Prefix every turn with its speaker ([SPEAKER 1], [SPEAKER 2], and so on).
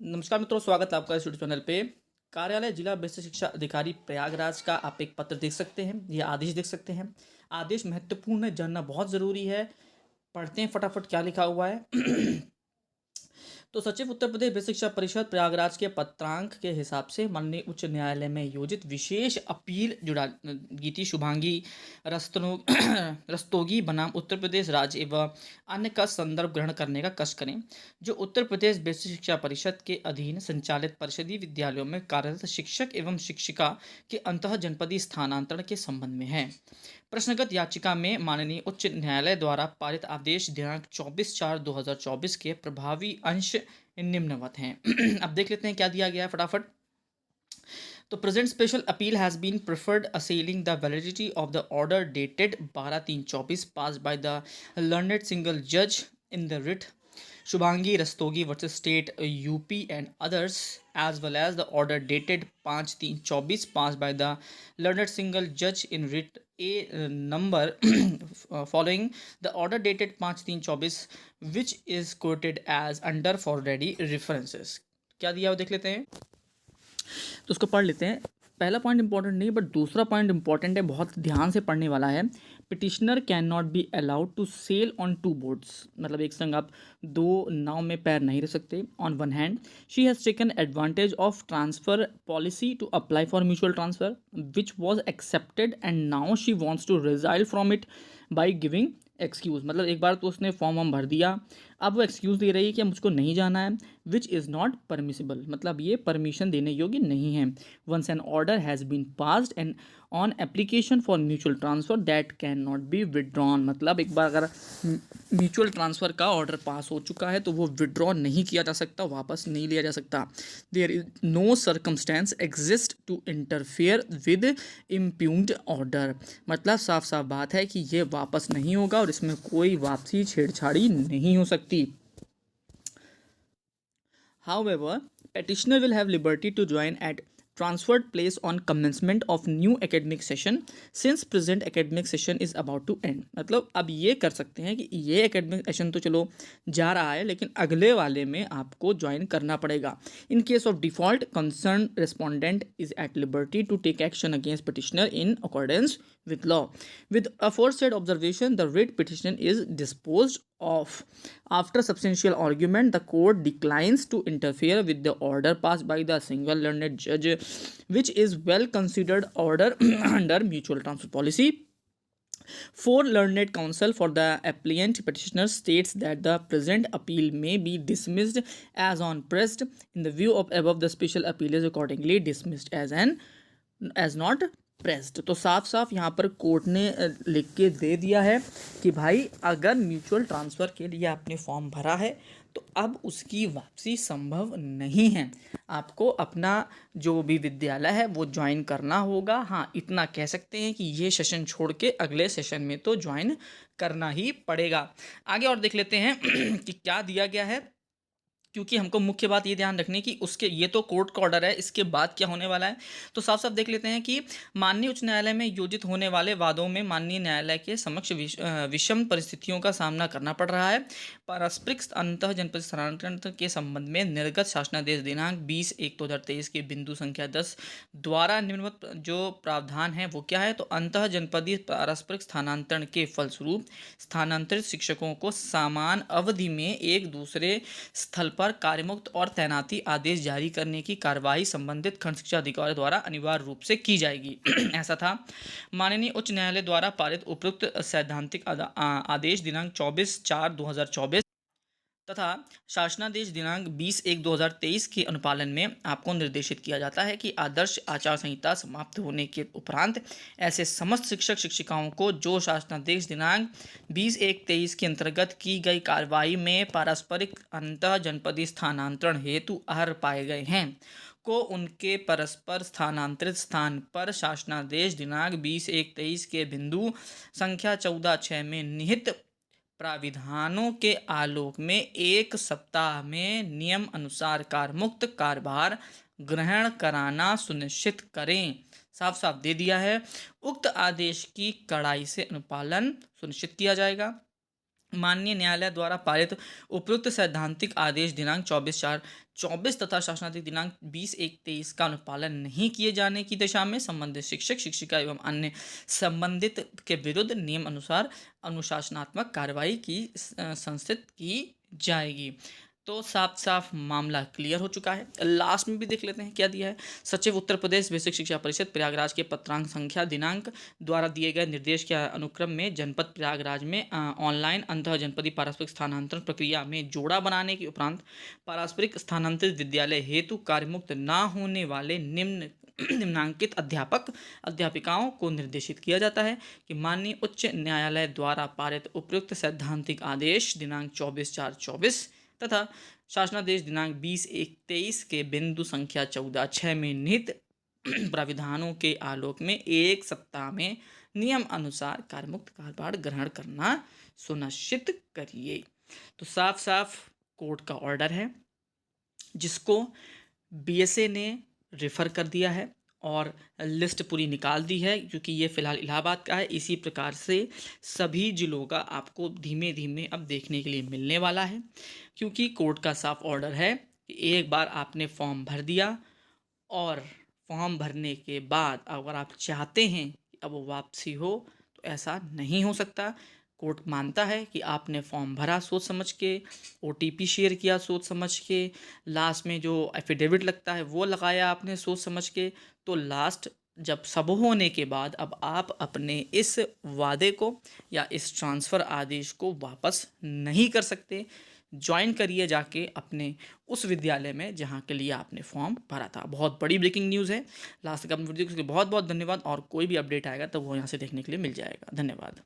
[SPEAKER 1] नमस्कार मित्रों, स्वागत है आपका इस यूट्यूब चैनल पे। कार्यालय जिला बेसिक शिक्षा अधिकारी प्रयागराज का आप एक पत्र देख सकते हैं, ये आदेश देख सकते हैं। आदेश महत्वपूर्ण है, जानना बहुत ज़रूरी है। पढ़ते हैं फटाफट क्या लिखा हुआ है। तो सचिव उत्तर प्रदेश बेसिक शिक्षा परिषद प्रयागराज के पत्रांक के हिसाब से माननीय उच्च न्यायालय में योजित विशेष अपील जुड़ा गीति शुभांगी रस्तो रस्तोगी बनाम उत्तर प्रदेश राज्य एवं अन्य का संदर्भ ग्रहण करने का कष्ट करें, जो उत्तर प्रदेश बेसिक शिक्षा परिषद के अधीन संचालित परिषदीय विद्यालयों में कार्यरत शिक्षक एवं शिक्षिका के अंतः जनपदीय स्थानांतरण के संबंध में है। प्रश्नगत याचिका में माननीय उच्च न्यायालय द्वारा पारित आदेश दिनांक 24/4/2024 के प्रभावी अंश निम्नवत हैं। अब देख लेते हैं क्या दिया गया है फटाफट। तो present special appeal has been preferred assailing the validity of the order dated 12/3/24 passed by the learned single judge in the writ Shubhangi Rastogi versus State UP and others, as well as the order dated 5/3/24 passed by the learned single judge in writ A number following the order dated 5/3/24, which is quoted as under for ready references। क्या दिया वो देख लेते हैं। तो उसको पढ़ लेते हैं। पहला पॉइंट इंपॉर्टेंट नहीं बट दूसरा पॉइंट इंपॉर्टेंट है, बहुत ध्यान से पढ़ने वाला है। Petitioner can not be allowed to sail on two boats, मतलब एक संग आप दो नाव में पैर नहीं रख सकते। On one hand she has taken advantage of transfer policy to apply for mutual transfer which was accepted and now she wants to resile from it by giving excuse. मतलब एक बार तो उसने फॉर्म वॉर्म भर दिया, अब वो excuse दे रही है कि मुझको नहीं जाना है, विच इज़ नॉट परमिसिबल, मतलब ये परमिशन देने योग्य नहीं है। Once an order has been passed and on application for mutual transfer that can not be withdrawn, मतलब एक बार अगर म्यूचुअल ट्रांसफ़र का ऑर्डर पास हो चुका है तो वो विदड्रॉ नहीं किया जा सकता, वापस नहीं लिया जा सकता। There is no circumstance exist to interfere with impugned order, मतलब साफ साफ बात है कि ये वापस नहीं होगा और इसमें कोई वापसी छेड़छाड़ी नहीं हो सकती। However, petitioner will have liberty to join at transferred place on commencement of new academic session since present academic session is about to end। मतलब अब ये कर सकते हैं कि ये academic session तो चलो जा रहा है लेकिन अगले वाले में आपको ज्वाइन करना पड़ेगा। In case of default, concerned respondent is at liberty to take action against petitioner in accordance with law। With aforesaid observation, the writ petition is disposed of after substantial argument, the court declines to interfere with the order passed by the single learned judge, which is well considered order under mutual transfer policy। Four learned counsel for the appellant petitioner states that the present appeal may be dismissed as on pressed. In the view of above, the special appeal is accordingly dismissed as not pressed. तो साफ साफ यहाँ पर court ने लिख के दे दिया है कि भाई अगर म्यूचुअल ट्रांसफ़र के लिए आपने फॉर्म भरा है तो अब उसकी वापसी संभव नहीं है, आपको अपना जो भी विद्यालय है वो ज्वाइन करना होगा। हाँ, इतना कह सकते हैं कि ये सेशन छोड़ के अगले सेशन में तो ज्वाइन करना ही पड़ेगा। आगे और देख लेते हैं कि क्या दिया गया है, क्योंकि हमको मुख्य बात ये ध्यान रखनी कि उसके ये तो कोर्ट का ऑर्डर है, इसके बाद क्या होने वाला है। तो साफ साफ देख लेते हैं कि माननीय उच्च न्यायालय में योजित होने वाले वादों में माननीय न्यायालय के समक्ष विषम परिस्थितियों का सामना करना पड़ रहा है। पारस्परिक अंतः जनपद स्थानांतरण के संबंध में निर्गत शासनादेश दिनांक 20/1/2023 के बिंदु संख्या 10 द्वारा निम्नवत जो प्रावधान है वो क्या है, तो अंतः जनपदीय पारस्परिक स्थानांतरण के फलस्वरूप स्थानांतरित शिक्षकों को समान अवधि में एक दूसरे स्थल पर कार्यमुक्त और तैनाती आदेश जारी करने की कार्यवाही संबंधित खंड शिक्षा अधिकारी द्वारा अनिवार्य रूप से की जाएगी। ऐसा था माननीय उच्च न्यायालय द्वारा पारित उपयुक्त सैद्धांतिक आदेश दिनांक 24/4/2024 तथा शासनादेश दिनांक 20/1/2023 के अनुपालन में आपको निर्देशित किया जाता है कि आदर्श आचार संहिता समाप्त होने के उपरांत ऐसे समस्त शिक्षक शिक्षिकाओं को जो शासनादेश दिनांक 20/1/23 के अंतर्गत की गई कार्रवाई में पारस्परिक अंतः जनपदीय स्थानांतरण हेतु अर्ह पाए गए हैं को उनके परस्पर स्थानांतरित स्थान पर शासनादेश दिनांक 20/1/23 के बिंदु संख्या 14/6 में निहित प्राविधानों के आलोक में 1 सप्ताह में नियम अनुसार कारमुक्त कार्यभार ग्रहण कराना सुनिश्चित करें। साफ साफ दे दिया है, उक्त आदेश की कड़ाई से अनुपालन सुनिश्चित किया जाएगा। माननीय न्यायालय द्वारा पारित उपयुक्त सैद्धांतिक आदेश दिनांक 24/4/24 तथा शासनादेश दिनांक 20/1/23 का अनुपालन नहीं किए जाने की दशा में संबंधित शिक्षक शिक्षिका एवं अन्य संबंधित के विरुद्ध नियम अनुसार अनुशासनात्मक कार्रवाई की संस्थित की जाएगी। तो साफ साफ मामला क्लियर हो चुका है। लास्ट में भी देख लेते हैं क्या दिया है। सचिव उत्तर प्रदेश बेसिक शिक्षा परिषद प्रयागराज के पत्रांक संख्या दिनांक द्वारा दिए गए निर्देश के अनुक्रम में जनपद प्रयागराज में ऑनलाइन अंतः जनपदीय पारस्परिक स्थानांतरण प्रक्रिया में जोड़ा बनाने के उपरांत पारस्परिक स्थानांतरित विद्यालय हेतु कार्यमुक्त न होने वाले निम्नांकित अध्यापक अध्यापिकाओं को निर्देशित किया जाता है कि माननीय उच्च न्यायालय द्वारा पारित उपयुक्त सैद्धांतिक आदेश दिनांक 24/4/24 तथा शासनादेश दिनांक 20/1/23 के बिंदु संख्या 14(6) में निहित प्राविधानों के आलोक में एक सप्ताह में नियम अनुसार कार्यमुक्त कार्यभार ग्रहण करना सुनिश्चित करिए। तो साफ साफ कोर्ट का ऑर्डर है जिसको बीएसए ने रेफर कर दिया है और लिस्ट पूरी निकाल दी है, क्योंकि ये फ़िलहाल इलाहाबाद का है। इसी प्रकार से सभी जिलों का आपको धीमे धीमे अब देखने के लिए मिलने वाला है, क्योंकि कोर्ट का साफ ऑर्डर है कि एक बार आपने फॉर्म भर दिया और फॉर्म भरने के बाद अगर आप चाहते हैं कि अब वापसी हो तो ऐसा नहीं हो सकता। कोर्ट मानता है कि आपने फॉर्म भरा सोच समझ के, ओटीपी शेयर किया सोच समझ के, लास्ट में जो एफिडेविट लगता है वो लगाया आपने सोच समझ के, तो लास्ट जब सब होने के बाद अब आप अपने इस वादे को या इस ट्रांसफ़र आदेश को वापस नहीं कर सकते। ज्वाइन करिए जाके अपने उस विद्यालय में जहाँ के लिए आपने फॉर्म भरा था। बहुत बड़ी ब्रेकिंग न्यूज़ है। लास्ट तक अपनी वीडियो के लिए बहुत बहुत धन्यवाद, और कोई भी अपडेट आएगा तो वो यहाँ से देखने के लिए मिल जाएगा। धन्यवाद।